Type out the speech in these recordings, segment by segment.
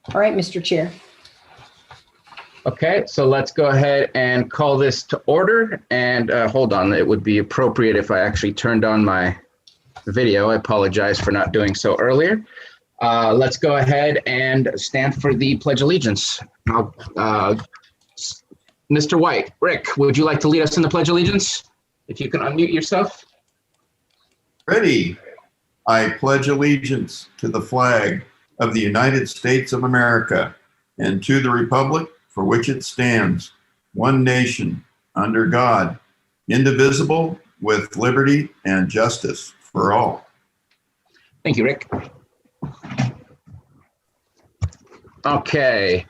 All right, Mr. Chair. Okay, so let's go ahead and call this to order. And hold on, it would be appropriate if I actually turned on my video. I apologize for not doing so earlier. Let's go ahead and stand for the Pledge of Allegiance. Mr. White, Rick, would you like to lead us in the Pledge of Allegiance? If you can unmute yourself. Ready. I pledge allegiance to the flag of the United States of America and to the republic for which it stands, one nation, under God, indivisible, with liberty and justice for all. Thank you, Rick. Okay,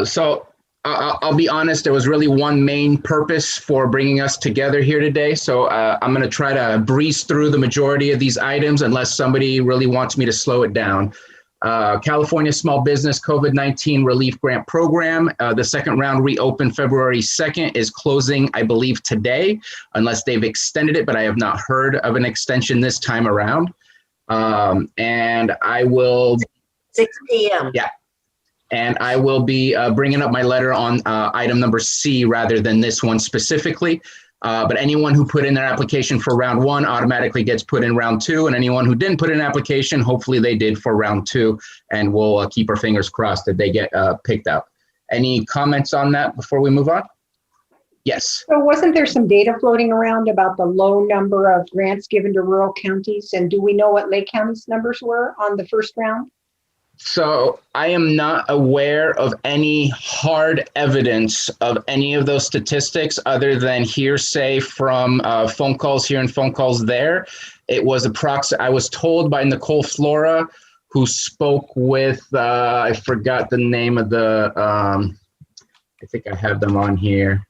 so I'll be honest, there was really one main purpose for bringing us together here today. So I'm going to try to breeze through the majority of these items unless somebody really wants me to slow it down. California Small Business COVID-19 Relief Grant Program. The second round reopened February 2nd, is closing, I believe, today, unless they've extended it, but I have not heard of an extension this time around. And I will... 6 p.m. Yeah. And I will be bringing up my letter on item number C rather than this one specifically. But anyone who put in their application for round one automatically gets put in round two. And anyone who didn't put in an application, hopefully they did for round two. And we'll keep our fingers crossed that they get picked out. Any comments on that before we move on? Yes. So wasn't there some data floating around about the low number of grants given to rural counties? And do we know what Lake County's numbers were on the first round? So I am not aware of any hard evidence of any of those statistics other than hearsay from phone calls here and phone calls there. It was I was told by Nicole Flora, who spoke with, I forgot the name of the, I think I have them on here.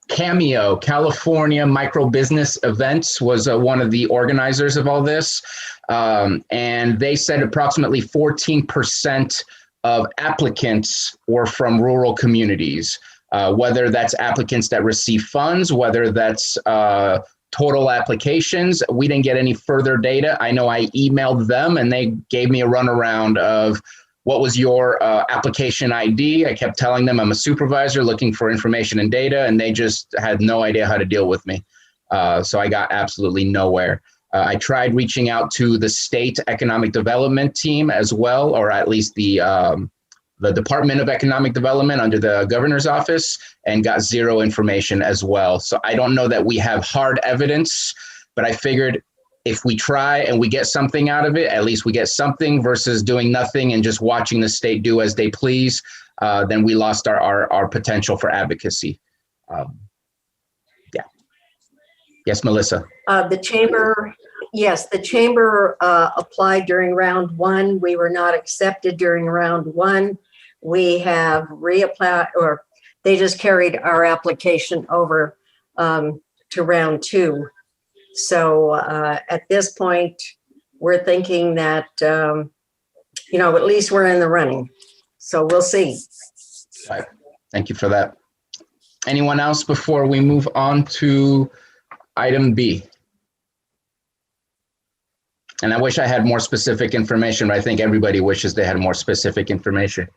Cameo, California Micro Business Events, was one of the organizers of all this. And they said approximately 14% of applicants were from rural communities, whether that's applicants that receive funds, whether that's total applications. We didn't get any further data. I know I emailed them and they gave me a runaround of what was your application ID. I kept telling them I'm a supervisor looking for information and data, and they just had no idea how to deal with me. So I got absolutely nowhere. I tried reaching out to the state economic development team as well, or at least the Department of Economic Development under the governor's office, and got zero information as well. So I don't know that we have hard evidence, but I figured if we try and we get something out of it, at least we get something versus doing nothing and just watching the state do as they please, then we lost our potential for advocacy. Yeah. Yes, Melissa. The chamber applied during round one. We were not accepted during round one. We have reapplied, or they just carried our application over to round two. So at this point, we're thinking that, at least we're in the running. So we'll see. All right. Thank you for that. Anyone else before we move on to item B? And I wish I had more specific information, but I think everybody wishes they had more specific information.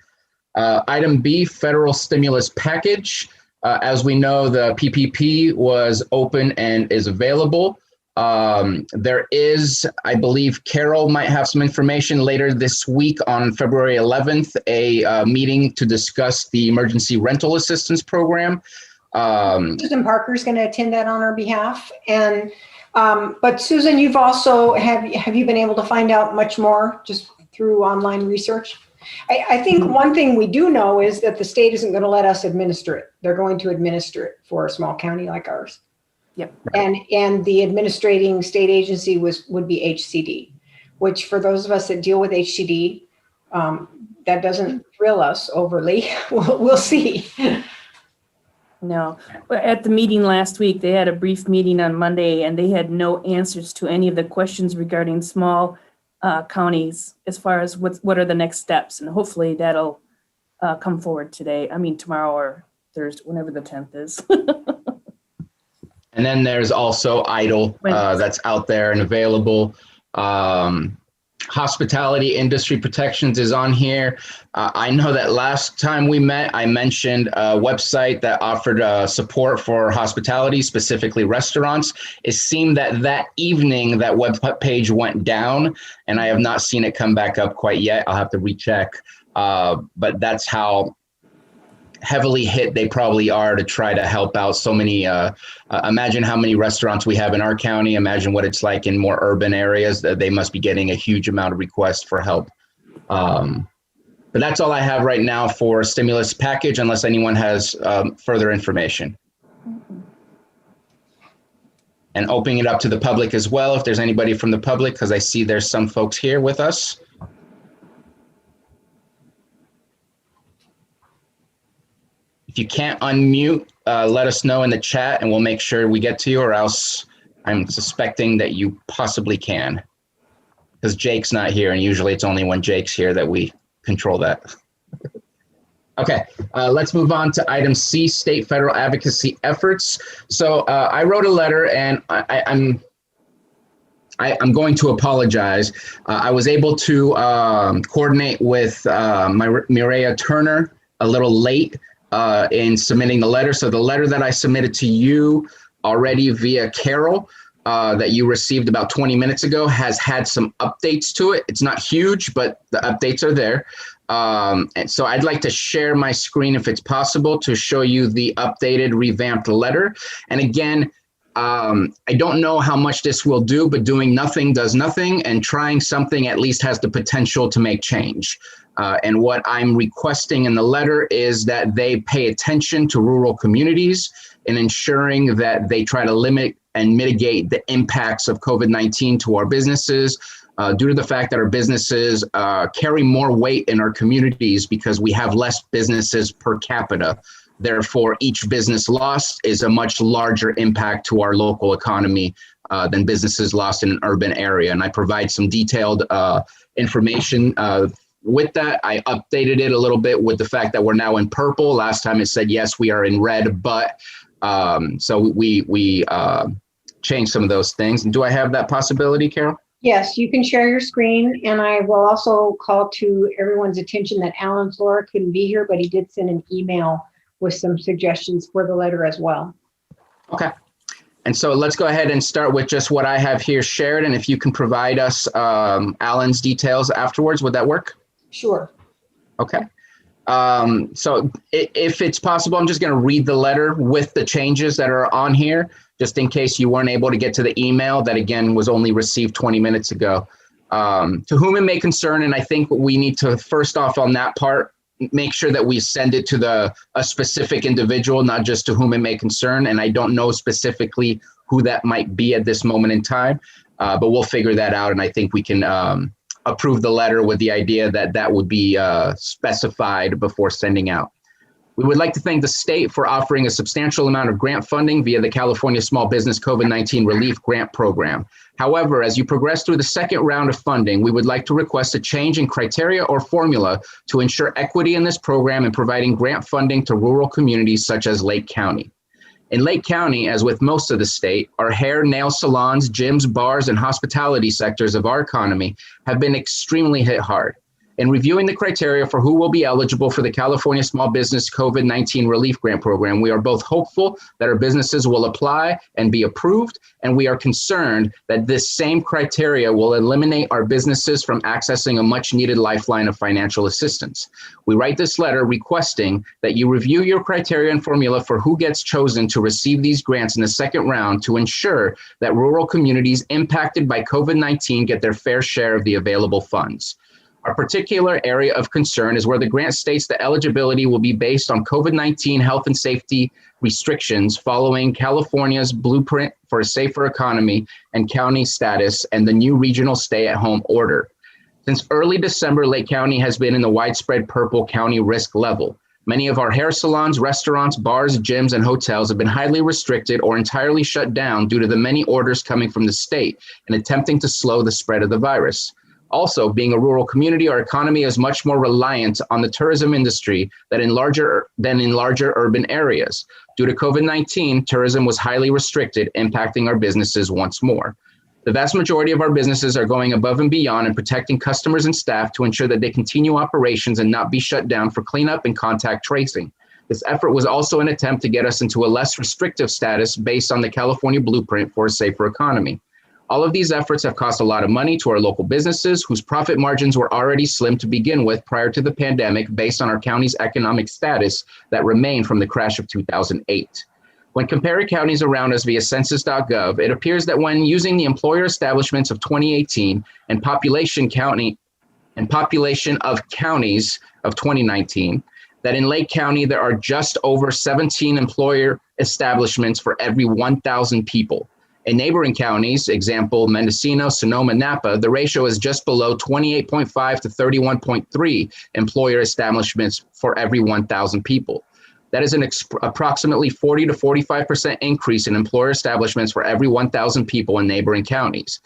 Item B, federal stimulus package. As we know, the PPP was open and is available. There is, I believe Carol might have some information later this week on February 11th, a meeting to discuss the emergency rental assistance program. Susan Parker's going to attend that on our behalf. And but Susan, you've also, have you been able to find out much more just through online research? I think one thing we do know is that the state isn't going to let us administer it. They're going to administer it for a small county like ours. Yep. And the administrating state agency would be HCD, which for those of us that deal with HCD, that doesn't thrill us overly. We'll see. No, at the meeting last week, they had a brief meeting on Monday and they had no answers to any of the questions regarding small counties as far as what are the next steps. And hopefully that'll come forward today. I mean, tomorrow or Thursday, whenever the 10th is. And then there's also IDLE that's out there and available. Hospitality industry protections is on here. I know that last time we met, I mentioned a website that offered support for hospitality, specifically restaurants. It seemed that that evening that web page went down, and I have not seen it come back up quite yet. I'll have to recheck. But that's how heavily hit they probably are to try to help out so many. Imagine how many restaurants we have in our county. Imagine what it's like in more urban areas. They must be getting a huge amount of requests for help. But that's all I have right now for stimulus package, unless anyone has further information. And opening it up to the public as well, if there's anybody from the public, because I see there's some folks here with us. If you can't unmute, let us know in the chat and we'll make sure we get to you, or else I'm suspecting that you possibly can. Because Jake's not here, and usually it's only when Jake's here that we control that. Okay, let's move on to item C, state federal advocacy efforts. So I wrote a letter, and I'm going to apologize. I was able to coordinate with Mireya Turner a little late in submitting the letter. So the letter that I submitted to you already via Carol that you received about 20 minutes ago has had some updates to it. It's not huge, but the updates are there. And so I'd like to share my screen if it's possible to show you the updated revamped letter. And again, I don't know how much this will do, but doing nothing does nothing, and trying something at least has the potential to make change. And what I'm requesting in the letter is that they pay attention to rural communities and ensuring that they try to limit and mitigate the impacts of COVID-19 to our businesses, due to the fact that our businesses carry more weight in our communities because we have less businesses per capita. Therefore, each business lost is a much larger impact to our local economy than businesses lost in an urban area. And I provide some detailed information with that. I updated it a little bit with the fact that we're now in purple. Last time it said, yes, we are in red, but so we changed some of those things. And do I have that possibility, Carol? Yes, you can share your screen, and I will also call to everyone's attention that Alan Flora couldn't be here, but he did send an email with some suggestions for the letter as well. Okay. And so let's go ahead and start with just what I have here shared. And if you can provide us Alan's details afterwards, would that work? Sure. Okay. So if it's possible, I'm just going to read the letter with the changes that are on here, just in case you weren't able to get to the email that, again, was only received 20 minutes ago. To whom it may concern, and I think we need to, first off on that part, make sure that we send it to a specific individual, not just to whom it may concern. And I don't know specifically who that might be at this moment in time, but we'll figure that out. And I think we can approve the letter with the idea that that would be specified before sending out. We would like to thank the state for offering a substantial amount of grant funding via the California Small Business COVID-19 Relief Grant Program. However, as you progress through the second round of funding, we would like to request a change in criteria or formula to ensure equity in this program and providing grant funding to rural communities such as Lake County. In Lake County, as with most of the state, our hair, nail salons, gyms, bars, and hospitality sectors of our economy have been extremely hit hard. In reviewing the criteria for who will be eligible for the California Small Business COVID-19 Relief Grant Program, we are both hopeful that our businesses will apply and be approved, and we are concerned that this same criteria will eliminate our businesses from accessing a much-needed lifeline of financial assistance. We write this letter requesting that you review your criteria and formula for who gets chosen to receive these grants in the second round to ensure that rural communities impacted by COVID-19 get their fair share of the available funds. Our particular area of concern is where the grant states that eligibility will be based on COVID-19 health and safety restrictions following California's blueprint for a safer economy and county status and the new regional stay-at-home order. Since early December, Lake County has been in the widespread purple county risk level. Many of our hair salons, restaurants, bars, gyms, and hotels have been highly restricted or entirely shut down due to the many orders coming from the state and attempting to slow the spread of the virus. Also, being a rural community, our economy is much more reliant on the tourism industry than in larger urban areas. Due to COVID-19, tourism was highly restricted, impacting our businesses once more. The vast majority of our businesses are going above and beyond and protecting customers and staff to ensure that they continue operations and not be shut down for cleanup and contact tracing. This effort was also an attempt to get us into a less restrictive status based on the California blueprint for a safer economy. All of these efforts have cost a lot of money to our local businesses whose profit margins were already slim to begin with prior to the pandemic based on our county's economic status that remained from the crash of 2008. When comparing counties around us via census.gov, it appears that when using the employer establishments of 2018 and population of counties of 2019, that in Lake County, there are just over 17 employer establishments for every 1,000 people. In neighboring counties, example, Mendocino, Sonoma, Napa, the ratio is just below 28.5 to 31.3 employer establishments for every 1,000 people. That is an approximately 40 to 45% increase in employer establishments for every 1,000 people in neighboring counties.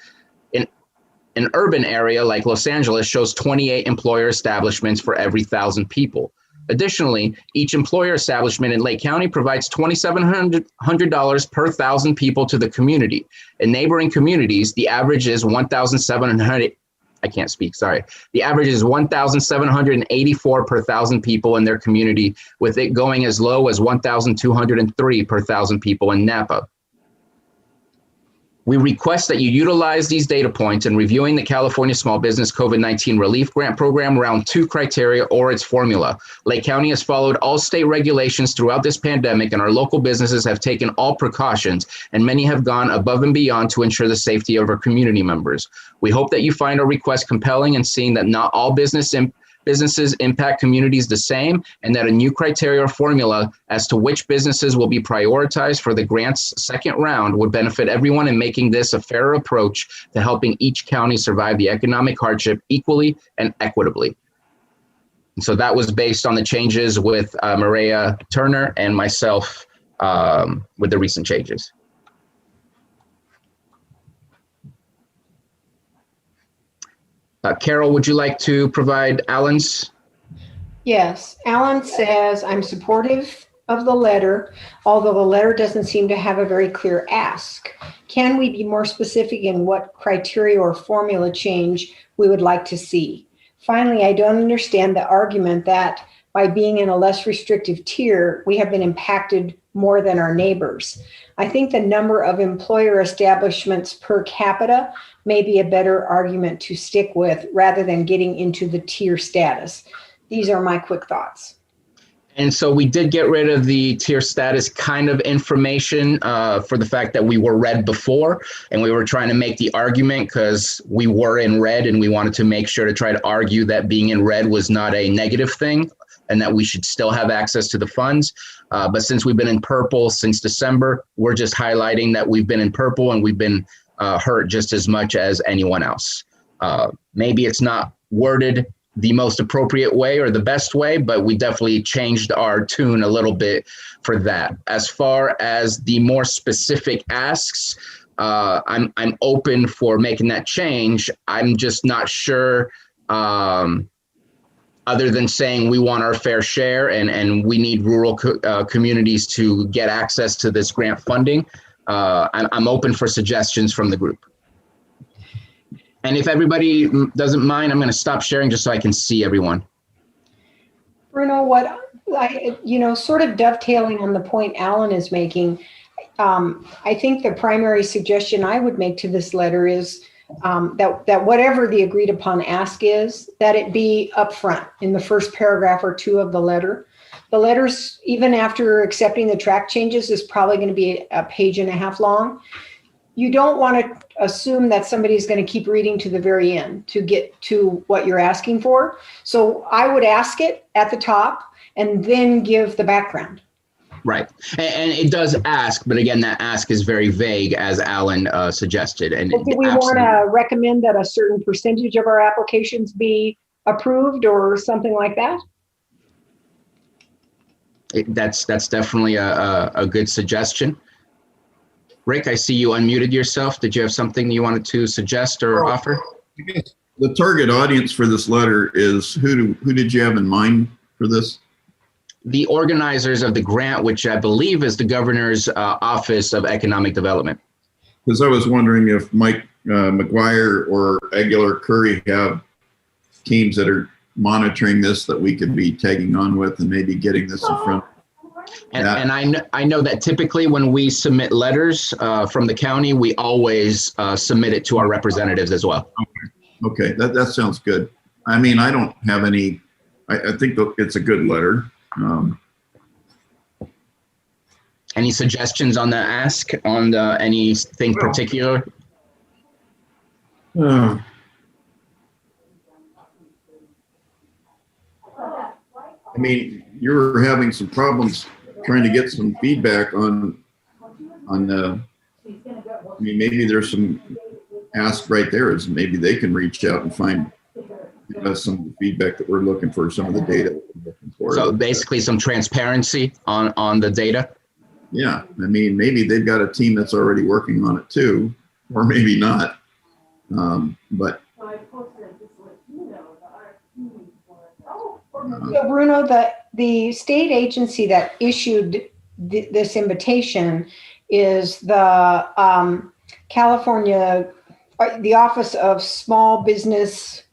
An urban area like Los Angeles shows 28 employer establishments for every 1,000 people. Additionally, each employer establishment in Lake County provides $2,700 per 1,000 people to the community. In neighboring communities, the average is $1,700. I can't speak, sorry. The average is $1,784 per 1,000 people in their community, with it going as low as $1,203 per 1,000 people in Napa. We request that you utilize these data points in reviewing the California Small Business COVID-19 Relief Grant Program Round 2 criteria or its formula. Lake County has followed all state regulations throughout this pandemic, and our local businesses have taken all precautions, and many have gone above and beyond to ensure the safety of our community members. We hope that you find our request compelling in seeing that not all businesses impact communities the same, and that a new criteria or formula as to which businesses will be prioritized for the grant's second round would benefit everyone in making this a fairer approach to helping each county survive the economic hardship equally and equitably. And so that was based on the changes with Maria Turner and myself with the recent changes. Carol, would you like to provide Alan's? Yes, Alan says, I'm supportive of the letter, although the letter doesn't seem to have a very clear ask. Can we be more specific in what criteria or formula change we would like to see? Finally, I don't understand the argument that by being in a less restrictive tier, we have been impacted more than our neighbors. I think the number of employer establishments per capita may be a better argument to stick with rather than getting into the tier status. These are my quick thoughts. And so we did get rid of the tier status kind of information for the fact that we were red before, and we were trying to make the argument because we were in red, and we wanted to make sure to try to argue that being in red was not a negative thing and that we should still have access to the funds. But since we've been in purple since December, we're just highlighting that we've been in purple and we've been hurt just as much as anyone else. Maybe it's not worded the most appropriate way or the best way, but we definitely changed our tune a little bit for that. As far as the more specific asks, I'm open for making that change. I'm just not sure, other than saying we want our fair share and we need rural communities to get access to this grant funding. I'm open for suggestions from the group. And if everybody doesn't mind, I'm going to stop sharing just so I can see everyone. Bruno, sort of dovetailing on the point Alan is making, I think the primary suggestion I would make to this letter is that whatever the agreed upon ask is, that it be upfront in the first paragraph or two of the letter. The letters, even after accepting the track changes, is probably going to be a page and a half long. You don't want to assume that somebody's going to keep reading to the very end to get to what you're asking for. So I would ask it at the top and then give the background. Right. And it does ask, but again, that ask is very vague, as Alan suggested. And do we want to recommend that a certain percentage of our applications be approved or something like that? That's definitely a good suggestion. Rick, I see you unmuted yourself. Did you have something you wanted to suggest or offer? I guess the target audience for this letter is who did you have in mind for this? The organizers of the grant, which I believe is the Governor's Office of Economic Development. Because I was wondering if Mike McGuire or Aguilar Curry have teams that are monitoring this that we could be tagging on with and maybe getting this in front. And I know that typically when we submit letters from the county, we always submit it to our representatives as well. Okay, that sounds good. I mean, I don't have any, I think that it's a good letter. Any suggestions on the ask on anything particular? I mean, you're having some problems trying to get some feedback on I mean, maybe there's some ask right there is maybe they can reach out and find some of the feedback that we're looking for, some of the data that we're looking for. So basically some transparency on the data? Yeah, I mean, maybe they've got a team that's already working on it too, or maybe not. But So Bruno, the state agency that issued this invitation is the California, the Office of Small Business.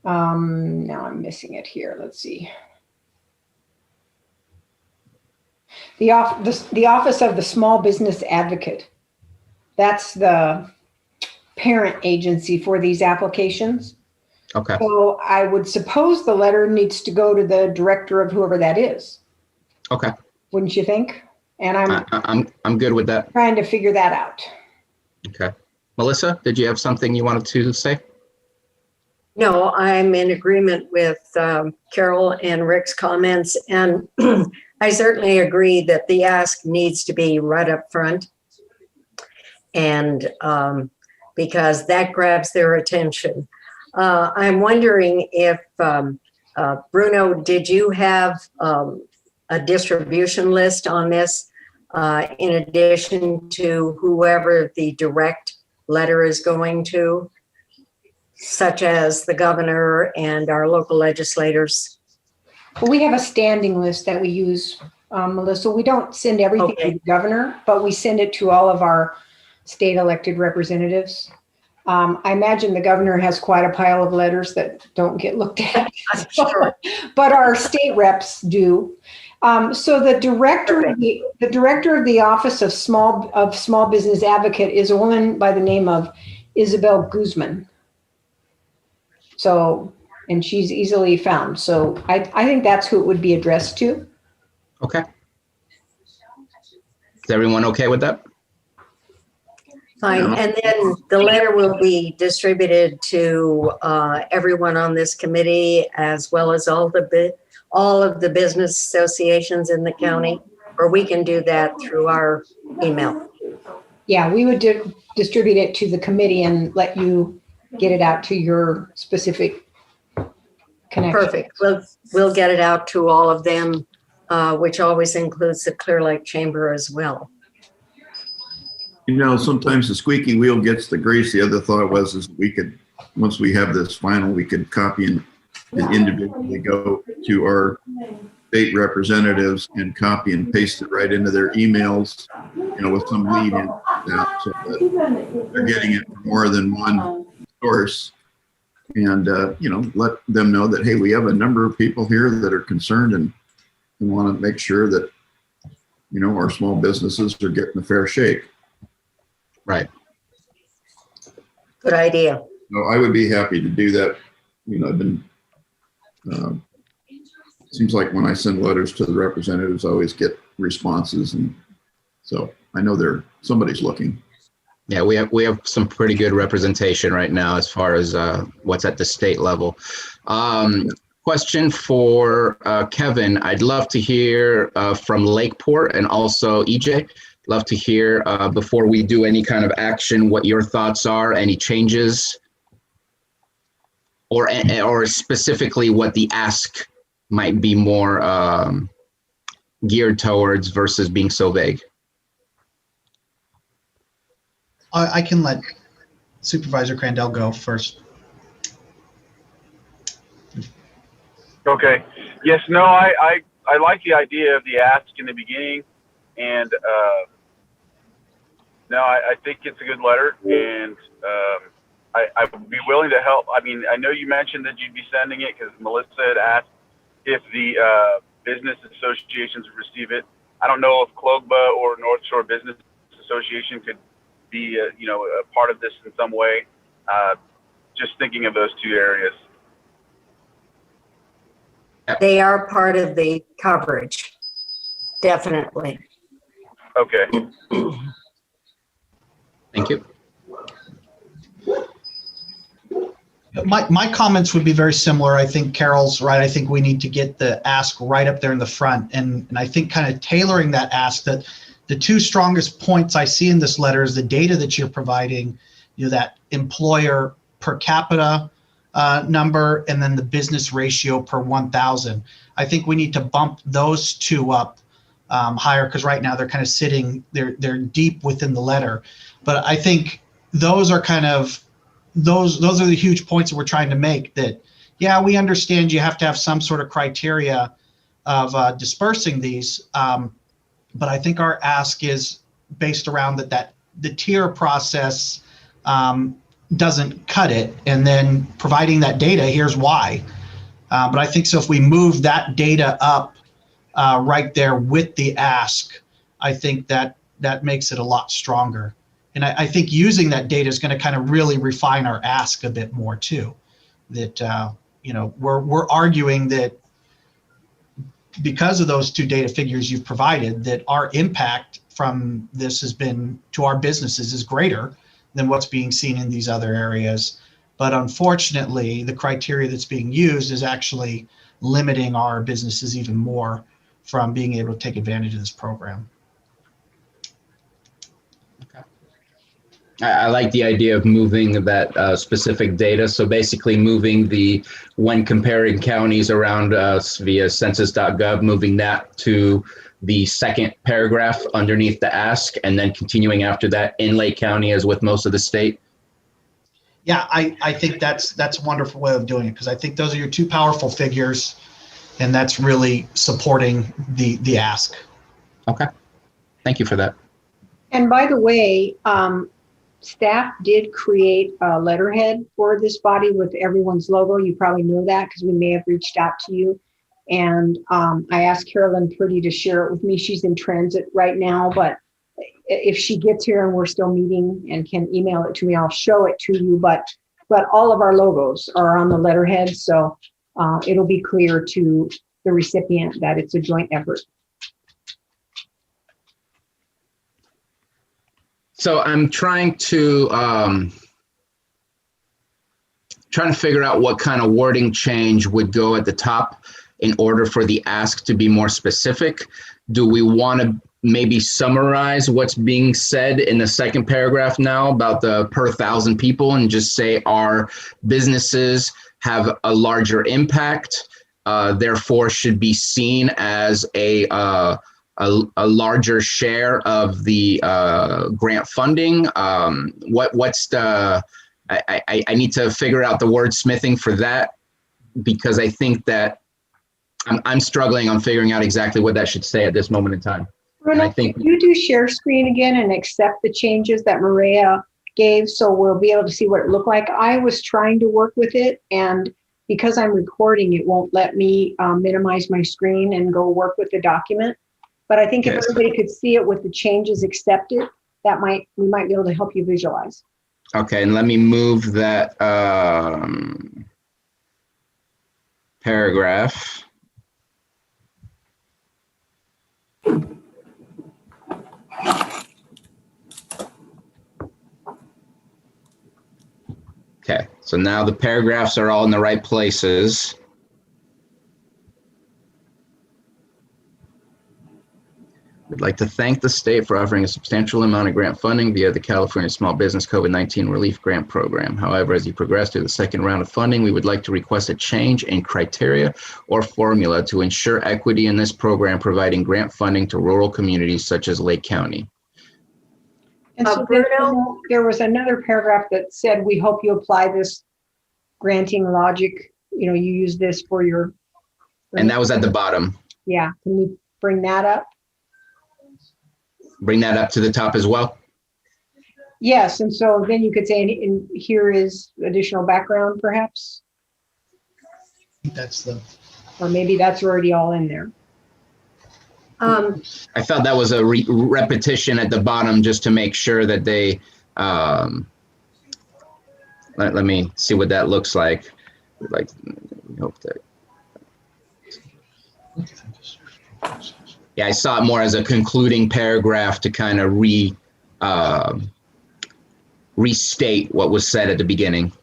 Now I'm missing it here. Let's see. The Office of the Small Business Advocate. That's the parent agency for these applications. Okay. So I would suppose the letter needs to go to the director of whoever that is. Okay. Wouldn't you think? And I'm good with that. trying to figure that out. Okay. Melissa, did you have something you wanted to say? No, I'm in agreement with Carol and Rick's comments, and I certainly agree that the ask needs to be right up front, and because that grabs their attention. I'm wondering if, Bruno, did you have a distribution list on this in addition to whoever the direct letter is going to, such as the governor and our local legislators? Well, we have a standing list that we use, Melissa. We don't send everything to the governor, but we send it to all of our state elected representatives. I imagine the governor has quite a pile of letters that don't get looked at, Sure. but our state reps do. So the director of the Office of Small Business Advocate is a woman by the name of Isabel Guzman. So, and she's easily found. So I think that's who it would be addressed to. Okay. Is everyone okay with that? Fine, and then the letter will be distributed to everyone on this committee, as well as all of the business associations in the county, or we can do that through our email. Yeah, we would distribute it to the committee and let you get it out to your specific connection. Perfect. We'll get it out to all of them, which always includes the Clear Lake Chamber as well. you know, sometimes the squeaky wheel gets the grease. The other thought was is we could, once we have this final, we could copy and individually go to our state representatives and copy and paste it right into their emails, you know, with some lead in that, so that they're getting it from more than one source. And, you know, let them know that, hey, we have a number of people here that are concerned and want to make sure that, you know, our small businesses are getting a fair shake. Right. Good idea. So I would be happy to do that. You know, I've been, seems like when I send letters to the representatives, I always get responses. And so I know somebody's looking. Yeah, we have some pretty good representation right now as far as what's at the state level. Question for Kevin. I'd love to hear from Lakeport and also EJ. Love to hear before we do any kind of action, what your thoughts are, any changes, or specifically what the ask might be more geared towards versus being so vague. I can let Supervisor Crandell go first. Okay. Yes, no, I like the idea of the ask in the beginning, and No, I think it's a good letter, and I would be willing to help. I mean, I know you mentioned that you'd be sending it because Melissa had asked if the business associations would receive it. I don't know if Clogba or North Shore Business Association could be, a part of this in some way. Just thinking of those two areas. They are part of the coverage, definitely. Okay. Thank you. My comments would be very similar. I think Carol's right. I think we need to get the ask right up there in the front. And I think kind of tailoring that ask, that the two strongest points I see in this letter is the data that you're providing, that employer per capita number, and then the business ratio per 1,000. I think we need to bump those two up higher, because right now they're kind of sitting, they're deep within the letter. But I think those are kind of, those are the huge points that we're trying to make, that, yeah, we understand you have to have some sort of criteria of dispersing these. But I think our ask is based around that the tier process doesn't cut it, and then providing that data, here's why. But I think so if we move that data up right there with the ask, I think that makes it a lot stronger. And I think using that data is going to kind of really refine our ask a bit more too. That we're arguing that because of those two data figures you've provided, that our impact from this has been to our businesses is greater than what's being seen in these other areas. But unfortunately, the criteria that's being used is actually limiting our businesses even more from being able to take advantage of this program. I like the idea of moving that specific data. So basically moving when comparing counties around us via census.gov, moving that to the second paragraph underneath the ask, and then continuing after that in Lake County as with most of the state. Yeah, I think that's a wonderful way of doing it, because I think those are your two powerful figures, and that's really supporting the ask. Okay, thank you for that. And by the way, staff did create a letterhead for this body with everyone's logo. You probably know that because we may have reached out to you. And I asked Carolyn Purdy to share it with me. She's in transit right now, but if she gets here and we're still meeting and can email it to me, I'll show it to you. But all of our logos are on the letterhead, so it'll be clear to the recipient that it's a joint effort. So I'm trying to figure out what kind of wording change would go at the top in order for the ask to be more specific. Do we want to maybe summarize what's being said in the second paragraph now about the per 1,000 people, and just say our businesses have a larger impact, therefore should be seen as a larger share of the grant funding? What's the, I need to figure out the wordsmithing for that, because I think that I'm struggling on figuring out exactly what that should say at this moment in time. Bruno, I think you do share screen again and accept the changes that Maria gave, so we'll be able to see what it looked like. I was trying to work with it, and because I'm recording, it won't let me minimize my screen and go work with the document. But I think if everybody could see it with the changes accepted, we might be able to help you visualize. Okay, and let me move that paragraph. Okay, so now the paragraphs are all in the right places. We'd like to thank the state for offering a substantial amount of grant funding via the California Small Business COVID-19 Relief Grant Program. However, as you progress through the second round of funding, we would like to request a change in criteria or formula to ensure equity in this program, providing grant funding to rural communities such as Lake County. And so there was another paragraph that said, we hope you apply this granting logic. You use this for your. And that was at the bottom. Yeah, can we bring that up? Bring that up to the top as well. Yes, and so then you could say, and here is additional background perhaps, That's the, or maybe that's already all in there. I thought that was a repetition at the bottom just to make sure that they, let me see what that looks like. Like, we hope that. Yeah, I saw it more as a concluding paragraph to kind of restate what was said at the beginning.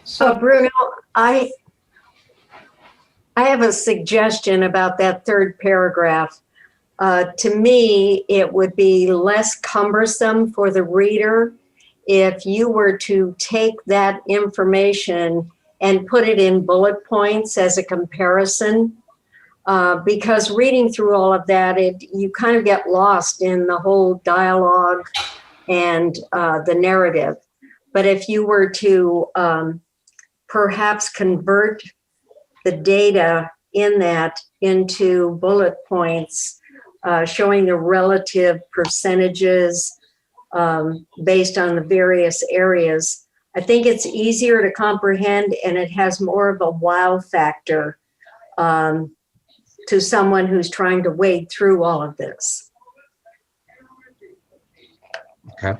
So Bruno, I have a suggestion about that third paragraph. To me, it would be less cumbersome for the reader if you were to take that information and put it in bullet points as a comparison. Because reading through all of that, you kind of get lost in the whole dialogue and the narrative. But if you were to perhaps convert the data in that into bullet points, showing the relative percentages based on the various areas, I think it's easier to comprehend, and it has more of a wow factor to someone who's trying to wade through all of this. Okay.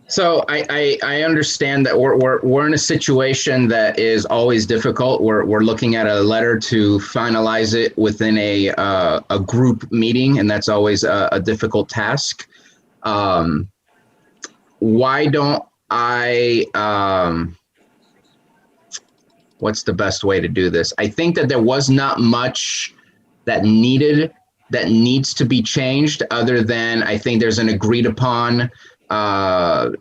So I understand that we're in a situation that is always difficult. We're looking at a letter to finalize it within a group meeting, and that's always a difficult task. Why don't I? What's the best way to do this? I think that there was not much that needs to be changed, other than I think there's an agreed upon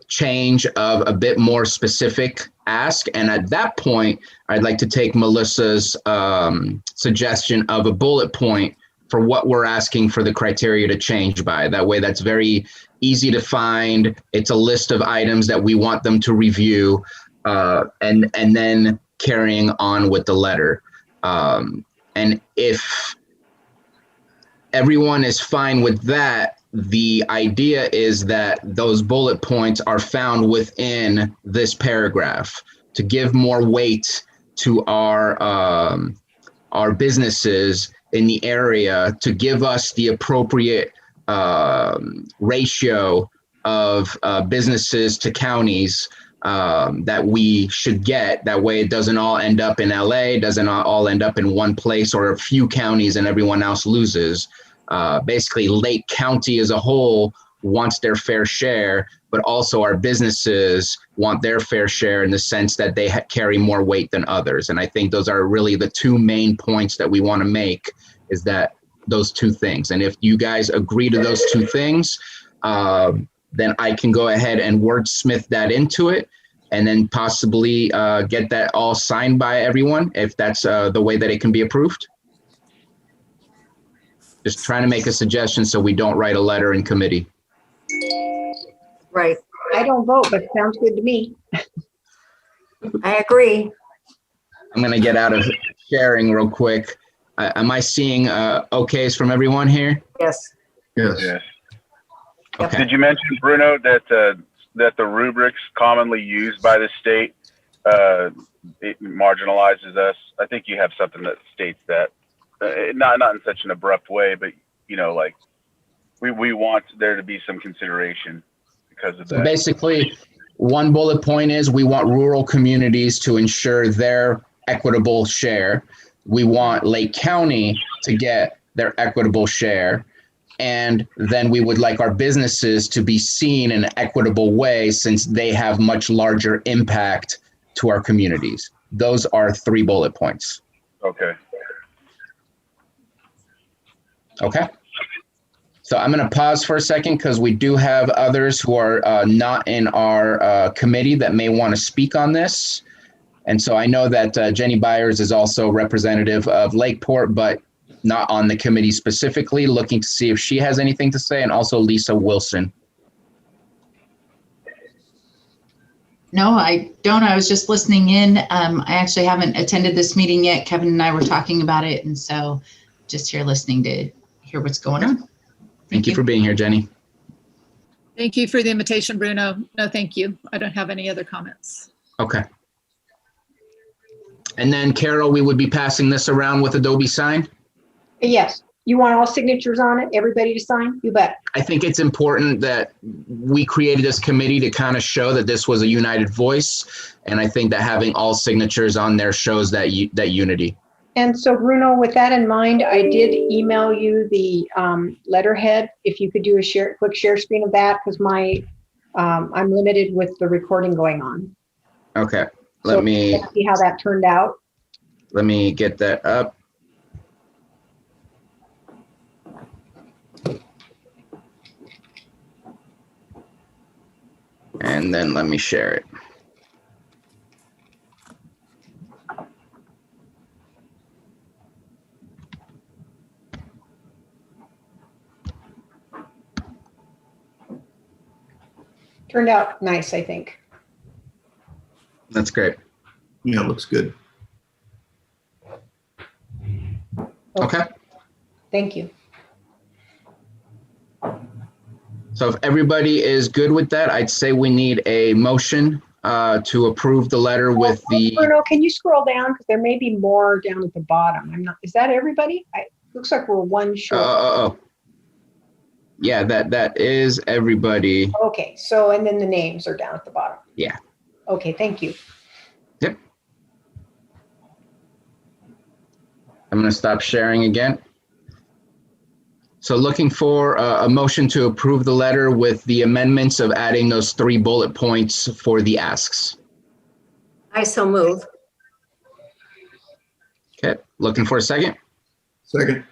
change of a bit more specific ask. And at that point, I'd like to take Melissa's suggestion of a bullet point for what we're asking for the criteria to change by. That way, that's very easy to find. It's a list of items that we want them to review, and then carrying on with the letter. And if everyone is fine with that, the idea is that those bullet points are found within this paragraph to give more weight to our businesses in the area, to give us the appropriate ratio of businesses to counties that we should get. That way it doesn't all end up in LA, doesn't all end up in one place or a few counties and everyone else loses. Basically, Lake County as a whole wants their fair share, but also our businesses want their fair share in the sense that they carry more weight than others. And I think those are really the two main points that we want to make, is that those two things. And if you guys agree to those two things, then I can go ahead and wordsmith that into it, and then possibly get that all signed by everyone, if that's the way that it can be approved. Just trying to make a suggestion so we don't write a letter in committee. Right. I don't vote, but it sounds good to me. I agree. I'm going to get out of sharing real quick. Am I seeing okays from everyone here? Yes. Yes. Yes. Okay. Did you mention, Bruno, that that the rubrics commonly used by the state it marginalizes us? I think you have something that states that, not in such an abrupt way, but like we want there to be some consideration because of So that. basically, one bullet point is we want rural communities to ensure their equitable share. We want Lake County to get their equitable share. And then we would like our businesses to be seen in an equitable way, since they have much larger impact to our communities. Those are 3 bullet points. Okay. Okay. So I'm going to pause for a second because we do have others who are not in our committee that may want to speak on this. And so I know that Jenny Byers is also representative of Lakeport, but not on the committee specifically, looking to see if she has anything to say, and also Lisa Wilson. No, I don't. I was just listening in. I actually haven't attended this meeting yet. Kevin and I were talking about it, and so just here listening to hear what's going on. Thank you for being here, Jenny. Thank you for the invitation, Bruno. No, thank you. I don't have any other comments. Okay. And then Carol, we would be passing this around with Adobe Sign. Yes. You want all signatures on it? Everybody to sign? You bet. I think it's important that we created this committee to kind of show that this was a united voice. And I think that having all signatures on there shows that that unity. And so Bruno, with that in mind, I did email you the letterhead. If you could do a quick share screen of that, because I'm limited with the recording going on. Okay, So let's see how that turned out. let me get that up. And then let me share it. Turned out nice, I think. That's great. Yeah, it looks good. Okay. Thank you. So if everybody is good with that, I'd say we need a motion to approve the letter with the. Bruno, can you scroll down? Because there may be more down at the bottom. I'm not, is that everybody? Looks like we're one short. Yeah, that is everybody. Okay, so, and then the names are down at the bottom. Yeah. Okay, thank you. Yep. I'm going to stop sharing again. So looking for a motion to approve the letter with the amendments of adding those 3 bullet points for the asks. I so move. Okay, looking for a second? Second.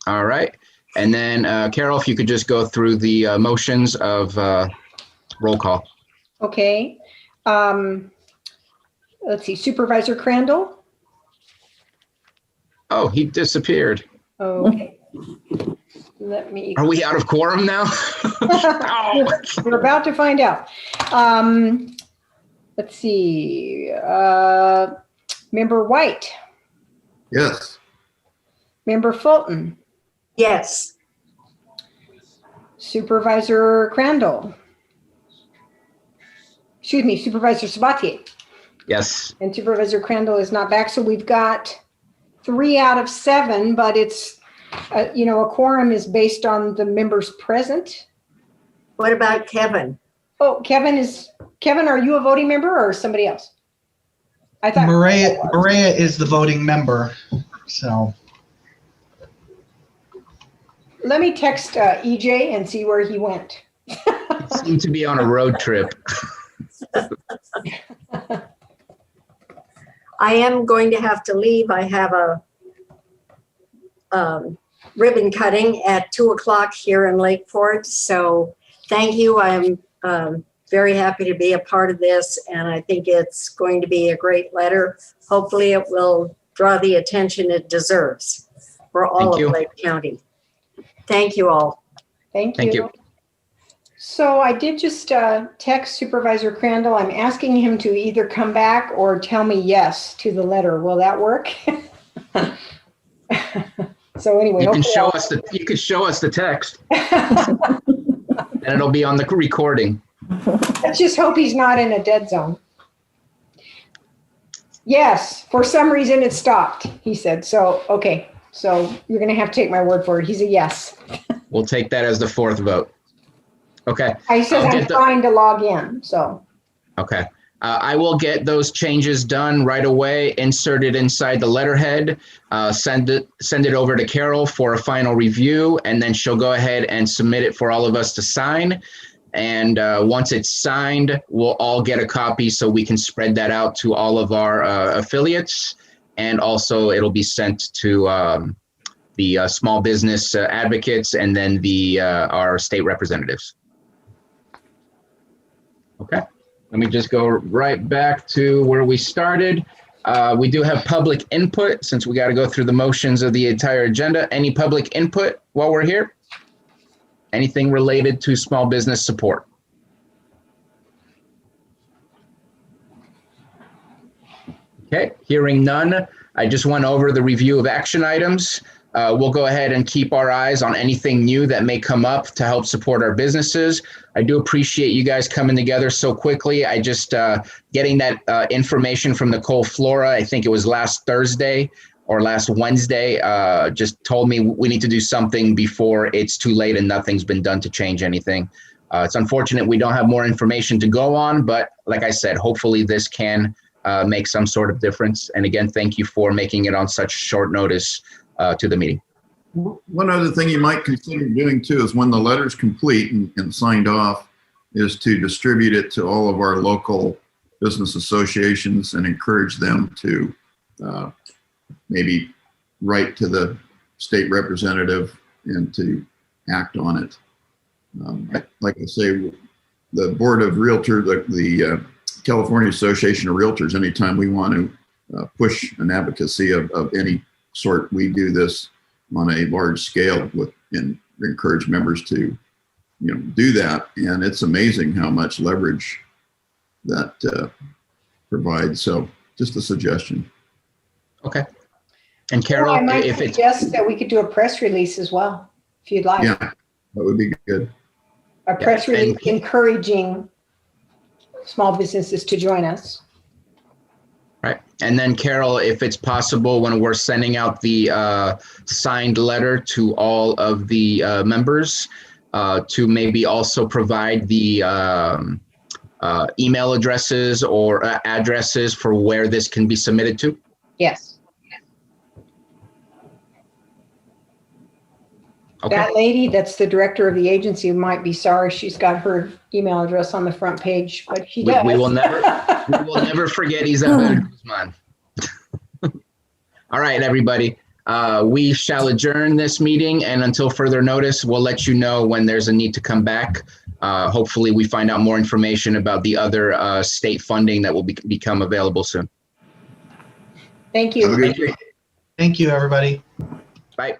All right. And then Carol, if you could just go through the motions of roll call. Okay. Let's see, Supervisor Crandall? Oh, he disappeared. Okay. Let me. Are we out of quorum now? Oh. We're about to find out. Let's see. Member White, Yes. Member Fulton, Yes. Supervisor Crandall. Excuse me, Supervisor Sabatier. Yes. And Supervisor Crandall is not back, so we've got 3 out of 7, but it's, a quorum is based on the members present. What about Kevin? Oh, Kevin, are you a voting member or somebody else? I thought Maria is the voting member, so. Let me text EJ and see where he went. Seem to be on a road trip. I am going to have to leave. I have a ribbon cutting at 2:00 here in Lakeport. So thank you. I'm very happy to be a part of this, and I think it's going to be a great letter. Hopefully it will draw the attention it deserves for all Thank you. of Lake County. Thank you all. Thank you. Thank you. So I did just text Supervisor Crandall. I'm asking him to either come back or tell me yes to the letter. Will that work? So anyway, You can show us the text and it'll be on the recording. let's just hope he's not in a dead zone. Yes, for some reason it stopped, he said. So, okay. So you're going to have to take my word for it. He's a yes. We'll take that as the 4th vote. Okay. He says I'm trying to log in, so. Okay. I will get those changes done right away, inserted inside the letterhead, send it over to Carol for a final review, and then she'll go ahead and submit it for all of us to sign. And once it's signed, we'll all get a copy so we can spread that out to all of our affiliates. And also it'll be sent to the small business advocates and then our state representatives. Okay. Let me just go right back to where we started. We do have public input since we got to go through the motions of the entire agenda. Any public input while we're here? Anything related to small business support? Okay, hearing none, I just went over the review of action items. We'll go ahead and keep our eyes on anything new that may come up to help support our businesses. I do appreciate you guys coming together so quickly. I just getting that information from Nicole Flora, I think it was last Thursday or last Wednesday, just told me we need to do something before it's too late and nothing's been done to change anything. It's unfortunate we don't have more information to go on, but like I said, hopefully this can make some sort of difference. And again, thank you for making it on such short notice to the meeting. One other thing you might consider doing too is when the letter's complete and signed off is to distribute it to all of our local business associations and encourage them to maybe write to the state representative and to act on it. Like I say, the Board of Realtors, the California Association of Realtors, anytime we want to push an advocacy of any sort, we do this on a large scale and encourage members to, do that. And it's amazing how much leverage that provides. So just a suggestion. Okay. And Carol, I might if it's suggest that we could do a press release as well, if you'd like. Yeah, that would be good. A press release encouraging small businesses to join us. right. And then Carol, if it's possible, when we're sending out the signed letter to all of the members, to maybe also provide the email addresses or addresses for where this can be submitted to. Yes. Okay. That lady, that's the director of the agency, might be sorry she's got her email address on the front page, but she does. We will never forget Isabel Guzman. All right, everybody. We shall adjourn this meeting, and until further notice, we'll let you know when there's a need to come back. Hopefully, we find out more information about the other state funding that will become available soon. Thank Have a you. good day. Thank you, everybody. Bye.